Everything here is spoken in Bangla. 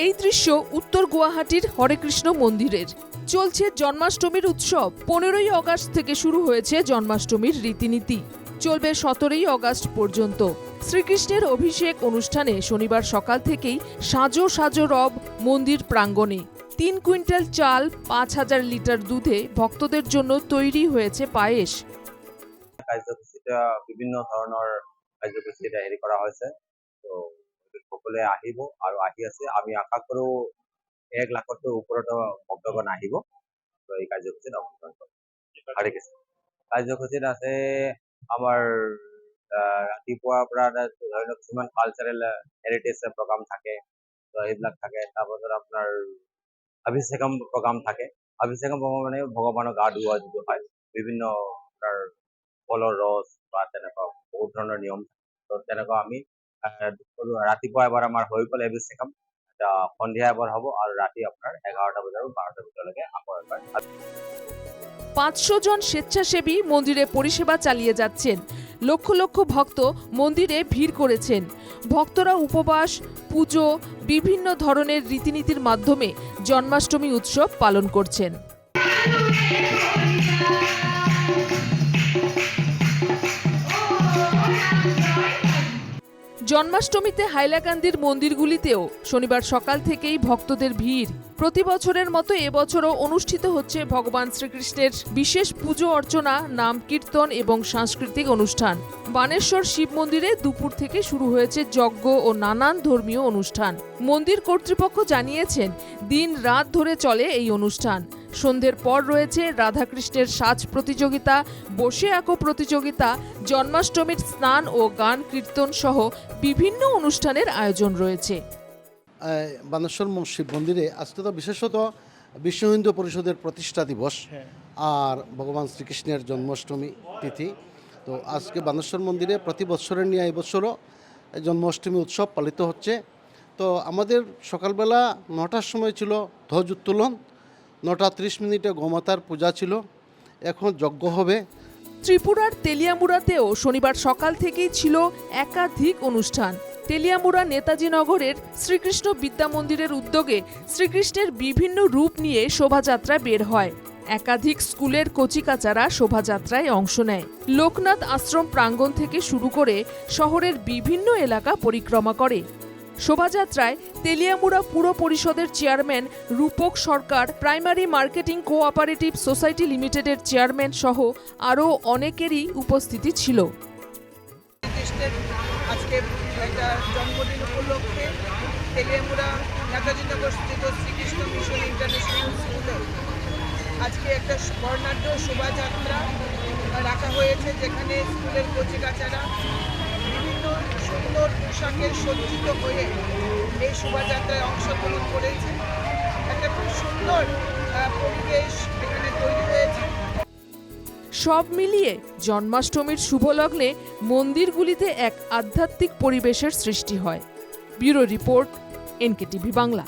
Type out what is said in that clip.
এই দৃশ্য উত্তর গুয়াহাটির হরেকৃষ্ণ মন্দিরের। চলছে জন্মাষ্টমীর উৎসব। 15ই আগস্ট থেকে শুরু হয়েছে জন্মাষ্টমীর রীতিনীতি, চলবে 17ই আগস্ট পর্যন্ত। শ্রীকৃষ্ণের অভিষেক অনুষ্ঠানে শনিবার সকাল থেকেই সাজো সাজো রব মন্দির প্রাঙ্গণে। 3 কুইন্টাল চাল, 5000 লিটার দুধে ভক্তদের জন্য তৈরি হয়েছে পায়েস। কাৰ্যসূচীটা বিভিন্ন ধৰণৰ কাৰ্যসূচী হেৰি কৰা হৈছে। তো সকলোৱে আহিব আৰু আহি আছে। আমি আশা কৰোঁ 1 লাখতকৈ ওপৰত ভক্তগণ আহিব। তো এই কাৰ্যসূচীত অংশগ্ৰহণ কৰিব। হৰে কৃষ্ণ। কাৰ্যসূচীত আছে আমাৰ ৰাতিপুৱাৰ পৰা ধৰি লওক কিছুমান কালচাৰেল হেৰিটেজ প্ৰগ্ৰাম থাকে, তো এইবিলাক থাকে। তাৰপাছত আপোনাৰ অভিষেকম প্ৰগ্ৰাম থাকে। অভিষেকম প্ৰগ্ৰাম মানে ভগৱানক গা ধুওৱা যিটো হয়, বিভিন্ন আপোনাৰ ফলৰ ৰস বা তেনেকুৱা বহুত ধৰণৰ নিয়ম। তো তেনেকুৱা আমি ৰাতিপুৱা এবাৰ আমাৰ হৈ গ'ল অভিষেকম, সন্ধিয়া এবাৰ হ'ব আৰু ৰাতি আপোনাৰ 11টা বজাৰ পৰা 12টা বজালৈকে আকৌ এবাৰ। 500 জন স্বেচ্ছাসেবী মন্দিরে পরিষেবা চালিয়ে যাচ্ছেন। লক্ষ লক্ষ ভক্ত মন্দিরে ভিড় করেছেন। ভক্তরা উপবাস, পুজো, বিভিন্ন ধরনের রীতিনীতির মাধ্যমে জন্মাষ্টমী উৎসব পালন করছেন। জন্মাষ্টমীতে হাইলাকান্দির মন্দিরগুলিতেও শনিবার সকাল থেকেই ভক্তদের ভিড়। প্রতি বছরের মতো এবছরও অনুষ্ঠিত হচ্ছে ভগবান শ্রীকৃষ্ণের বিশেষ পুজো অর্চনা, নাম কীর্তন এবং সাংস্কৃতিক অনুষ্ঠান। বানেশ্বর শিব মন্দিরে দুপুর থেকে শুরু হয়েছে যজ্ঞ ও নানান ধর্মীয় অনুষ্ঠান। মন্দির কর্তৃপক্ষ জানিয়েছেন, দিন রাত ধরে চলে এই অনুষ্ঠান। সন্ধ্যের পর রয়েছে রাধাকৃষ্ণের সাজ প্রতিযোগিতা, বসে আঁকো প্রতিযোগিতা, জন্মাষ্টমীর স্নান ও গান কীর্তন সহ বিভিন্ন অনুষ্ঠানের আয়োজন রয়েছে। বানেশ্বর শিব মন্দিরে আজকে তো বিশেষত বিশ্ব হিন্দু পরিষদের প্রতিষ্ঠা দিবস আর ভগবান শ্রীকৃষ্ণের জন্মাষ্টমী তিথি। তো আজকে বানেশ্বর মন্দিরে প্রতি বছরের নিয়ে এই বছরও জন্মাষ্টমী উৎসব পালিত হচ্ছে। তো আমাদের সকালবেলা 9টার সময় ছিল ধ্বজ উত্তোলন, 9টা 30 মিনিটে গোমাতার পূজা ছিল, এখন যজ্ঞ হবে। ত্রিপুরার তেলিয়ামুড়াতেও শনিবার সকাল থেকেই ছিল একাধিক অনুষ্ঠান। তেলিয়ামুড়া নেতাজি নগরের শ্রীকৃষ্ণ বিদ্যা মন্দিরের উদ্যোগে শ্রীকৃষ্ণের বিভিন্ন রূপ নিয়ে শোভাযাত্রা বের হয়। একাধিক স্কুলের কচিকাচারা শোভাযাত্রায় অংশ নেয়। লোকনাথ আশ্রম প্রাঙ্গণ থেকে শুরু করে শহরের বিভিন্ন এলাকা পরিক্রমা করে। শোভাযাত্রায় তেলিয়ামুড়া পুর পরিষদের চেয়ারম্যান রূপক সরকার, প্রাইমারি মার্কেটিং কোঅপারেটিভ সোসাইটি লিমিটেডের চেয়ারম্যান সহ আরও অনেকেরই উপস্থিতি ছিল। আজকে একটা জন্মদিন উপলক্ষে তেলিয়ামুড়া নেতাজি নগর স্থিত শ্রীকৃষ্ণ মিশন ইন্টারন্যাশনাল স্কুলে আজকে একটা বর্ণাঢ্য শোভাযাত্রা রাখা হয়েছে, যেখানে স্কুলের কচিকাচারা বিভিন্ন সুন্দর পোশাকে সজ্জিত হয়ে এই শোভাযাত্রায় অংশগ্রহণ করেছে। একটা খুব সুন্দর পরিবেশ এখানে তৈরি হয়েছে। সব মিলিয়ে জন্মাষ্টমীর শুভলগ্নে মন্দিরগুলিতে এক আধ্যাত্মিক পরিবেশের সৃষ্টি হয়। Bureau report, NKTV Bangla.